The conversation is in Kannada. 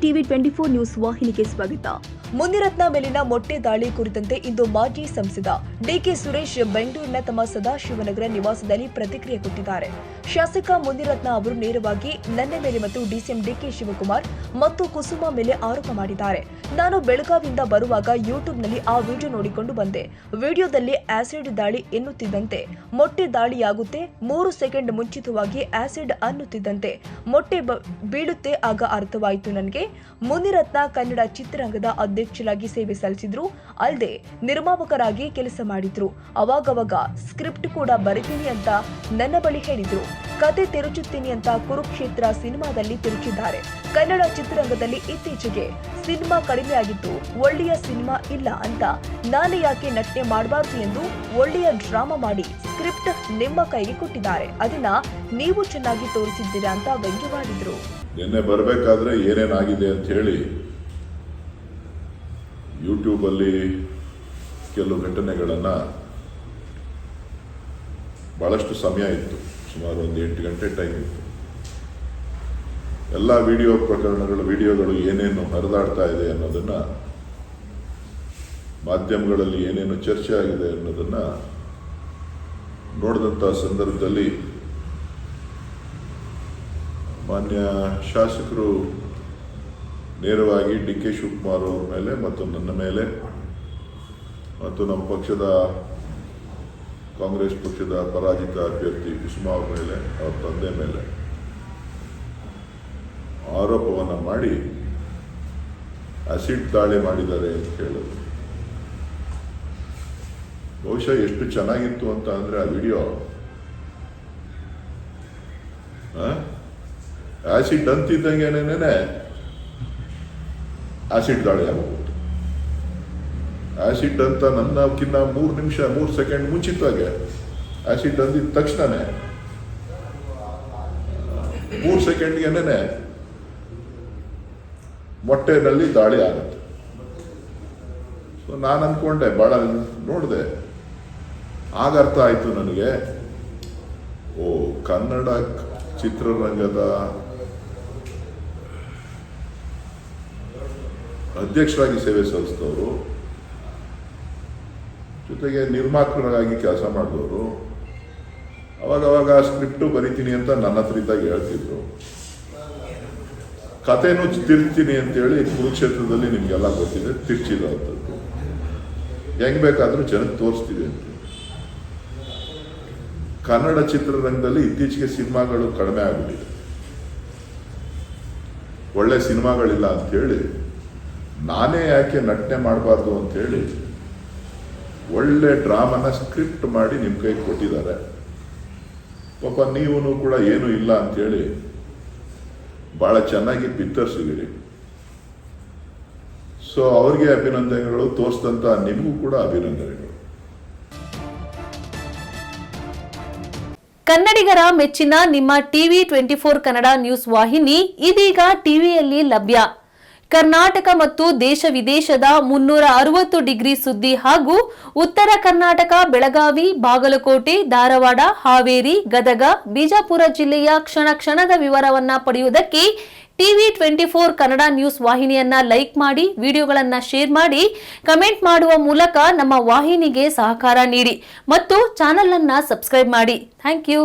ಟಿವಿ 24 ನ್ಯೂಸ್ ವಾಹಿನಿಗೆ ಸ್ವಾಗತ. ಮುನಿರತ್ನ ಮೇಲಿನ ಮೊಟ್ಟೆ ದಾಳಿ ಕುರಿತಂತೆ ಇಂದು ಮಾಜಿ ಸಂಸದ ಡಿಕೆ ಸುರೇಶ್ ಬೆಂಗಳೂರಿನ ತಮ್ಮ ಸದಾಶಿವನಗರ ನಿವಾಸದಲ್ಲಿ ಪ್ರತಿಕ್ರಿಯೆ ಕೊಟ್ಟಿದ್ದಾರೆ. ಶಾಸಕ ಮುನಿರತ್ನ ಅವರು ನೇರವಾಗಿ ನನ್ನ ಮೇಲೆ ಮತ್ತು ಡಿಸಿಎಂ ಡಿಕೆ ಶಿವಕುಮಾರ್ ಮತ್ತು ಕುಸುಮಾ ಮೇಲೆ ಆರೋಪ ಮಾಡಿದ್ದಾರೆ. ನಾನು ಬೆಳಗಾವಿಯಿಂದ ಬರುವಾಗ ಯೂಟ್ಯೂಬ್ನಲ್ಲಿ ಆ ವಿಡಿಯೋ ನೋಡಿಕೊಂಡು ಬಂದೆ. ವಿಡಿಯೋದಲ್ಲಿ ಆಸಿಡ್ ದಾಳಿ ಎನ್ನುತ್ತಿದ್ದಂತೆ ಮೊಟ್ಟೆ ದಾಳಿಯಾಗುತ್ತೆ. 3 ಸೆಕೆಂಡ್ ಮುಂಚಿತವಾಗಿ ಆಸಿಡ್ ಅನ್ನುತ್ತಿದ್ದಂತೆ ಮೊಟ್ಟೆ ಬೀಳುತ್ತೆ. ಆಗ ಅರ್ಥವಾಯಿತು ನನಗೆ. ಮುನಿರತ್ನ ಕನ್ನಡ ಚಿತ್ರರಂಗದ ಅಧ್ಯಕ್ಷರಾಗಿ ಸೇವೆ ಸಲ್ಲಿಸಿದ್ರು, ಅಲ್ಲದೆ ನಿರ್ಮಾಪಕರಾಗಿ ಕೆಲಸ ಮಾಡಿದ್ರು. ಅವಾಗವಾಗ ಸ್ಕ್ರಿಪ್ಟ್ ಕೂಡ ಬರೀತೀನಿ ಅಂತ ನನ್ನ ಬಳಿ ಹೇಳಿದ್ರು. ಕತೆ ತಿರುಚುತ್ತೀನಿ ಅಂತ ಕುರುಕ್ಷೇತ್ರ ಸಿನಿಮಾದಲ್ಲಿ ತಿರುಚಿದ್ದಾರೆ. ಕನ್ನಡ ಚಿತ್ರರಂಗದಲ್ಲಿ ಇತ್ತೀಚೆಗೆ ಸಿನಿಮಾ ಕಡಿಮೆ ಆಗಿತ್ತು, ಒಳ್ಳೆಯ ಸಿನಿಮಾ ಇಲ್ಲ ಅಂತ ನಾನು ಯಾಕೆ ನಟನೆ ಮಾಡಬಾರ್ದು ಎಂದು ಒಳ್ಳೆಯ ಡ್ರಾಮಾ ಮಾಡಿ ಸ್ಕ್ರಿಪ್ಟ್ ನಿಮ್ಮ ಕೈಗೆ ಕೊಟ್ಟಿದ್ದಾರೆ. ಅದನ್ನ ನೀವು ಚೆನ್ನಾಗಿ ತೋರಿಸಿದ್ದೀರಾ ಅಂತ ವ್ಯಂಗ್ಯವಾಡಿದ್ರು. ನಿನ್ನೆ ಬರಬೇಕಾದ್ರೆ ಏನೇನಾಗಿದೆ ಅಂತ ಹೇಳಿ ಯೂಟ್ಯೂಬಲ್ಲಿ ಕೆಲವು ಘಟನೆಗಳನ್ನು ಭಾಳಷ್ಟು ಸಮಯ ಇತ್ತು, ಸುಮಾರು ಒಂದು 8 ಗಂಟೆ ಟೈಮ್ ಇತ್ತು. ಎಲ್ಲ ವಿಡಿಯೋಗಳು ಏನೇನು ಹರಿದಾಡ್ತಾ ಇದೆ ಅನ್ನೋದನ್ನು, ಮಾಧ್ಯಮಗಳಲ್ಲಿ ಏನೇನು ಚರ್ಚೆ ಆಗಿದೆ ಅನ್ನೋದನ್ನು ನೋಡಿದಂಥ ಸಂದರ್ಭದಲ್ಲಿ ಮಾನ್ಯ ಶಾಸಕರು ನೇರವಾಗಿ ಡಿ ಕೆ ಶಿವಕುಮಾರ್ ಅವ್ರ ಮೇಲೆ ಮತ್ತು ನನ್ನ ಮೇಲೆ ಮತ್ತು ನಮ್ಮ ಪಕ್ಷದ ಕಾಂಗ್ರೆಸ್ ಪಕ್ಷದ ಪರಾಜಿತ ಅಭ್ಯರ್ಥಿ ಕುಸುಮಾ ಅವ್ರ ಮೇಲೆ, ಅವ್ರ ತಂದೆ ಮೇಲೆ ಆರೋಪವನ್ನು ಮಾಡಿ ಆಸಿಡ್ ದಾಳಿ ಮಾಡಿದ್ದಾರೆ ಅಂತ ಹೇಳಿದ್ರು. ಬಹುಶಃ ಎಷ್ಟು ಚೆನ್ನಾಗಿತ್ತು ಅಂತ ಅಂದರೆ ಆ ವಿಡಿಯೋ, ಆಸಿಡ್ ಅಂತಿದ್ದಂಗೆನೇನೆ ಆಸಿಡ್ ದಾಳಿ ಆಗೋಗ್ಬಿಟ್ಟು. ಆಸಿಡ್ ಅಂತ ನನ್ನಕ್ಕಿಂತ 3 ಸೆಕೆಂಡ್ ಮುಂಚಿತವಾಗೆ ಆಸಿಡ್ ಅಂದಿದ ತಕ್ಷಣನೇ 3 ಸೆಕೆಂಡ್ಗೆನೇ ಮೊಟ್ಟೆನಲ್ಲಿ ದಾಳಿ ಆಗುತ್ತೆ. ಸೊ ನಾನು ಅಂದ್ಕೊಂಡೆ, ಭಾಳ ನೋಡಿದೆ, ಆಗ ಅರ್ಥ ಆಯಿತು ನನಗೆ, ಓ ಕನ್ನಡ ಚಿತ್ರರಂಗದ ಅಧ್ಯಕ್ಷರಾಗಿ ಸೇವೆ ಸಲ್ಲಿಸಿದವರು, ಜೊತೆಗೆ ನಿರ್ಮಾಪಕರಾಗಿ ಕೆಲಸ ಮಾಡಿದವರು, ಅವಾಗವಾಗ ಸ್ಕ್ರಿಪ್ಟು ಬರಿತೀನಿ ಅಂತ ನನ್ನ ಹತ್ರ ಇದ್ದಾಗ ಹೇಳ್ತಿದ್ರು. ಕಥೆನೂ ತಿರ್ತೀನಿ ಅಂತೇಳಿ ಕುರುಕ್ಷೇತ್ರದಲ್ಲಿ ನಿಮಗೆಲ್ಲ ಗೊತ್ತಿದೆ, ತಿರ್ಚಿರೋಂಥದ್ದು ಹೆಂಗೆ ಬೇಕಾದರೂ ಜನಕ್ಕೆ ತೋರಿಸ್ತಿದೆ ಅಂತ. ಕನ್ನಡ ಚಿತ್ರರಂಗದಲ್ಲಿ ಇತ್ತೀಚೆಗೆ ಸಿನಿಮಾಗಳು ಕಡಿಮೆ ಆಗಿಬಿಟ್ಟಿದೆ, ಒಳ್ಳೆ ಸಿನಿಮಾಗಳಿಲ್ಲ ಅಂಥೇಳಿ ನಾನೇ ಯಾಕೆ ನಟನೆ ಮಾಡಬಾರ್ದು ಅಂಥೇಳಿ ಒಳ್ಳೆ ಡ್ರಾಮಾನ ಸ್ಕ್ರಿಪ್ಟ್ ಮಾಡಿ ನಿಮ್ಮ ಕೈಗೆ ಕೊಟ್ಟಿದ್ದಾರೆ. ಪಾಪ ನೀವು ಕೂಡ ಏನೂ ಇಲ್ಲ ಅಂಥೇಳಿ ಭಾಳ ಚೆನ್ನಾಗಿ ಬಿತ್ತರಿಸಿದ್ದೀರಿ. ಸೊ ಅವ್ರಿಗೆ ಅಭಿನಂದನೆಗಳು, ತೋರಿಸಿದಂಥ ನಿಮಗೂ ಕೂಡ ಅಭಿನಂದನೆಗಳು. ಕನ್ನಡಿಗರ ಮೆಚ್ಚಿನ ನಿಮ್ಮ ಟಿವಿ 24 ಕನ್ನಡ ನ್ಯೂಸ್ ವಾಹಿನಿ ಇದೀಗ ಟಿವಿಯಲ್ಲಿ ಲಭ್ಯ. ಕರ್ನಾಟಕ ಮತ್ತು ದೇಶ ವಿದೇಶದ 360 ಡಿಗ್ರಿ ಸುದ್ದಿ ಹಾಗೂ ಉತ್ತರ ಕರ್ನಾಟಕ, ಬೆಳಗಾವಿ, ಬಾಗಲಕೋಟೆ, ಧಾರವಾಡ, ಹಾವೇರಿ, ಗದಗ, ಬಿಜಾಪುರ ಜಿಲ್ಲೆಯ ಕ್ಷಣ ಕ್ಷಣದ ವಿವರವನ್ನ ಪಡೆಯುವುದಕ್ಕೆ ಟಿವಿ 24 ಕನ್ನಡ ನ್ಯೂಸ್ ವಾಹಿನಿಯನ್ನ ಲೈಕ್ ಮಾಡಿ, ವಿಡಿಯೋಗಳನ್ನ ಶೇರ್ ಮಾಡಿ, ಕಮೆಂಟ್ ಮಾಡುವ ಮೂಲಕ ನಮ್ಮ ವಾಹಿನಿಗೆ ಸಹಕಾರ ನೀಡಿ ಮತ್ತು ಚಾನೆಲ್ ಅನ್ನ ಸಬ್ಸ್ಕ್ರೈಬ್ ಮಾಡಿ. Thank you.